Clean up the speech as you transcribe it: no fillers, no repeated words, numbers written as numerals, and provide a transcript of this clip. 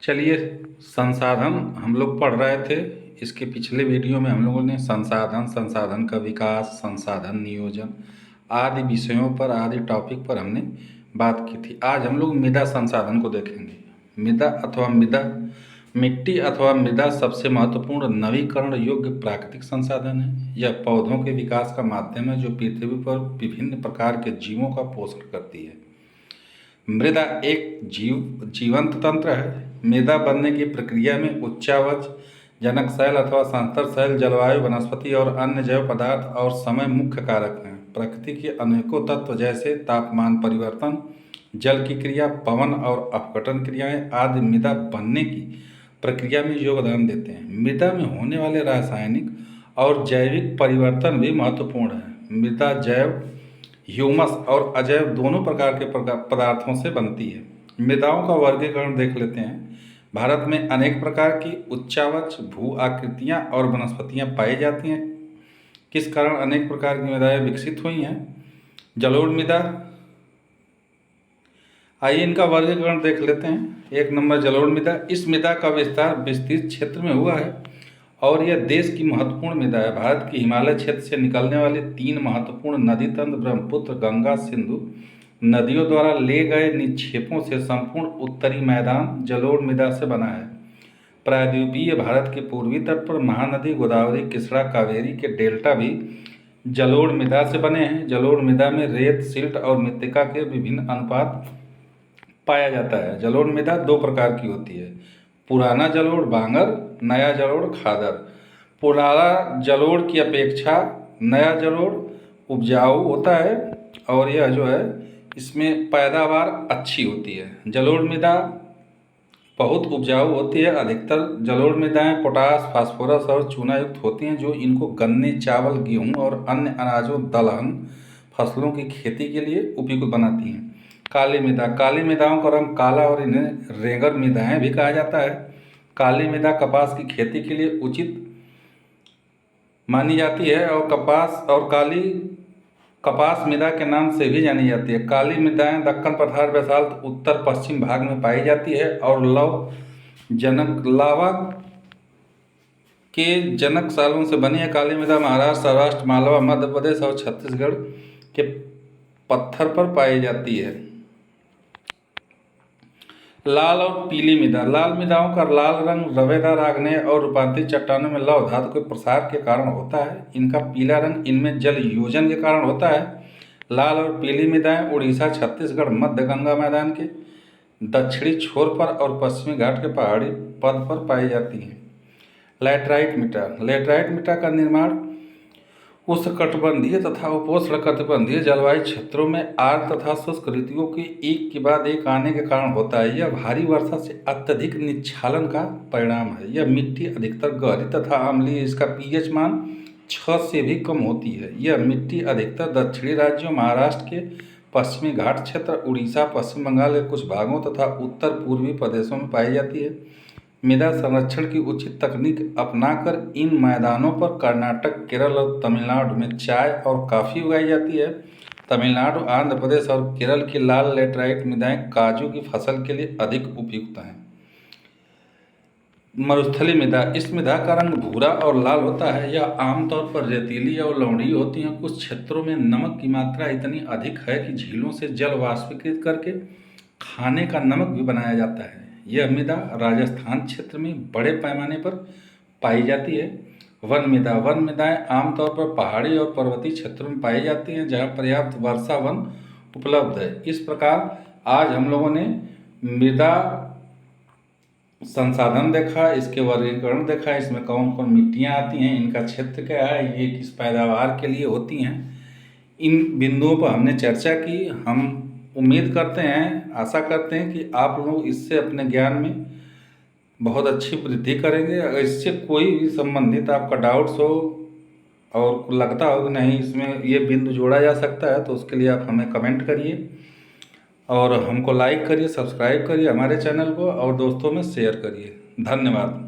चलिए, संसाधन हम लोग पढ़ रहे थे। इसके पिछले वीडियो में हम लोगों ने संसाधन का विकास, संसाधन नियोजन आदि विषयों पर, आदि टॉपिक पर हमने बात की थी। आज हम लोग मृदा संसाधन को देखेंगे। मृदा मिट्टी अथवा मृदा सबसे महत्वपूर्ण नवीकरण योग्य प्राकृतिक संसाधन है। यह पौधों के विकास का माध्यम है जो पृथ्वी पर विभिन्न प्रकार के जीवों का पोषण करती है। मृदा एक जीवंत तंत्र है। मृदा बनने की प्रक्रिया में उच्चावच, जनक शैल अथवा संकर शैल, जलवायु, वनस्पति और अन्य जैव पदार्थ और समय मुख्य कारक हैं। प्रकृति के अनेकों तत्व जैसे तापमान परिवर्तन, जल की क्रिया, पवन और अपघटन क्रियाएं आदि मृदा बनने की प्रक्रिया में योगदान देते हैं। मृदा में होने वाले रासायनिक और जैविक परिवर्तन भी महत्वपूर्ण है। मृदा जैव, ह्यूमस और अजैव दोनों प्रकार के पदार्थों से बनती है। मृदाओं का वर्गीकरण देख लेते हैं। भारत में अनेक प्रकार की उच्चावच, भू आकृतियाँ और वनस्पतियाँ पाई जाती हैं। किस कारण अनेक प्रकार की मृदाएँ विकसित हुई हैं? जलोढ़ मृदा। आइए इनका वर्गीकरण देख लेते हैं। 1 नंबर जलोढ़ मृदा। इस मृदा का विस्तार विस्तृत क्षेत्र में हुआ है और यह देश की महत्वपूर्ण मृदा है। भारत की हिमालय क्षेत्र से निकलने वाले 3 महत्वपूर्ण नदी तंत्र ब्रह्मपुत्र, गंगा, सिंधु नदियों द्वारा ले गए निक्षेपों से संपूर्ण उत्तरी मैदान जलोढ़ मृदा से बना है। प्रायद्वीपीय भारत के पूर्वी तट पर महानदी गोदावरी, कृष्णा, कावेरी के डेल्टा भी जलोढ़ मृदा से बने हैं। जलोढ़ मृदा में रेत, सिल्ट और मृत्तिका के विभिन्न अनुपात पाया जाता है। जलोढ़ मृदा 2 प्रकार की होती है, पुराना जलोढ़ बांगर, नया जलोढ़ खादर। पुराना जलोढ़ की अपेक्षा नया जलोढ़ उपजाऊ होता है और यह जो है इसमें पैदावार अच्छी होती है। जलोढ़ मृदा बहुत उपजाऊ होती है। अधिकतर जलोढ़ मृदाएँ पोटास, फास्फोरस और चूना युक्त होती हैं जो इनको गन्ने, चावल, गेहूँ और अन्य अनाजों, दलहन फसलों की खेती के लिए उपयुक्त बनाती हैं। काली मृदा। काली मृदाओं का रंग काला और इन्हें रेंगर मृदाएँ भी कहा जाता है। काली मृदा कपास की खेती के लिए उचित मानी जाती है और काली कपास मृदा के नाम से भी जानी जाती है। काली मृदाएँ दक्कन पठार, बैसाल्ट उत्तर पश्चिम भाग में पाई जाती है और लावा के जनक सालों से बनी है। काली मृदा महाराष्ट्र, सौराष्ट्र, मालवा, मध्य प्रदेश और छत्तीसगढ़ के पत्थर पर पाई जाती है। लाल और पीली मृदा। लाल मृदाओं का लाल रंग रवेदार, आग्नेय और रूपांतरित चट्टानों में लौह धातु के प्रसार के कारण होता है। इनका पीला रंग इनमें जल योजन के कारण होता है। लाल और पीली मृदाएं उड़ीसा, छत्तीसगढ़, मध्य गंगा मैदान के दक्षिणी छोर पर और पश्चिमी घाट के पहाड़ी पद पर पाई जाती हैं। लैटराइट मिट्टा। लैटराइट मिट्टा का निर्माण उष्णकटिबंधीय तथा उपोष्णकटिबंधीय जलवायु क्षेत्रों में आर्द्र तथा शुष्क ऋतुओं के एक के बाद एक आने के कारण होता है। यह भारी वर्षा से अत्यधिक निच्छालन का परिणाम है। यह मिट्टी अधिकतर गहरी तथा अम्लीय, इसका पीएच मान 6 से भी कम होती है। यह मिट्टी अधिकतर दक्षिणी राज्यों, महाराष्ट्र के पश्चिमी घाट क्षेत्र, उड़ीसा, पश्चिम बंगाल के कुछ भागों तथा उत्तर पूर्वी प्रदेशों में पाई जाती है। मृदा संरक्षण की उचित तकनीक अपनाकर इन मैदानों पर कर्नाटक, केरल और तमिलनाडु में चाय और कॉफ़ी उगाई जाती है। तमिलनाडु, आंध्र प्रदेश और केरल की लाल लैटराइट मृदाएँ काजू की फसल के लिए अधिक उपयुक्त हैं। मरुस्थली मृदा। इस मृदा का रंग भूरा और लाल होता है। यह आमतौर पर रेतीली और लवणीय होती हैं। कुछ क्षेत्रों में नमक की मात्रा इतनी अधिक है कि झीलों से जल वाष्पीकृत करके खाने का नमक भी बनाया जाता है। यह मृदा राजस्थान क्षेत्र में बड़े पैमाने पर पाई जाती है। वन मृदा। वन मृदाएँ आमतौर पर पहाड़ी और पर्वतीय क्षेत्रों में पाई जाती हैं जहाँ पर्याप्त वर्षा वन उपलब्ध है। इस प्रकार आज हम लोगों ने मृदा संसाधन देखा, इसके वर्गीकरण देखा, इसमें कौन कौन मिट्टियाँ आती हैं, इनका क्षेत्र क्या है, ये किस पैदावार के लिए होती हैं, इन बिंदुओं पर हमने चर्चा की। हम उम्मीद करते हैं, आशा करते हैं कि आप लोग इससे अपने ज्ञान में बहुत अच्छी वृद्धि करेंगे। अगर इससे कोई भी संबंधित आपका डाउट्स हो और लगता हो कि नहीं इसमें ये बिंदु जोड़ा जा सकता है, तो उसके लिए आप हमें कमेंट करिए और हमको लाइक करिए, सब्सक्राइब करिए हमारे चैनल को और दोस्तों में शेयर करिए। धन्यवाद।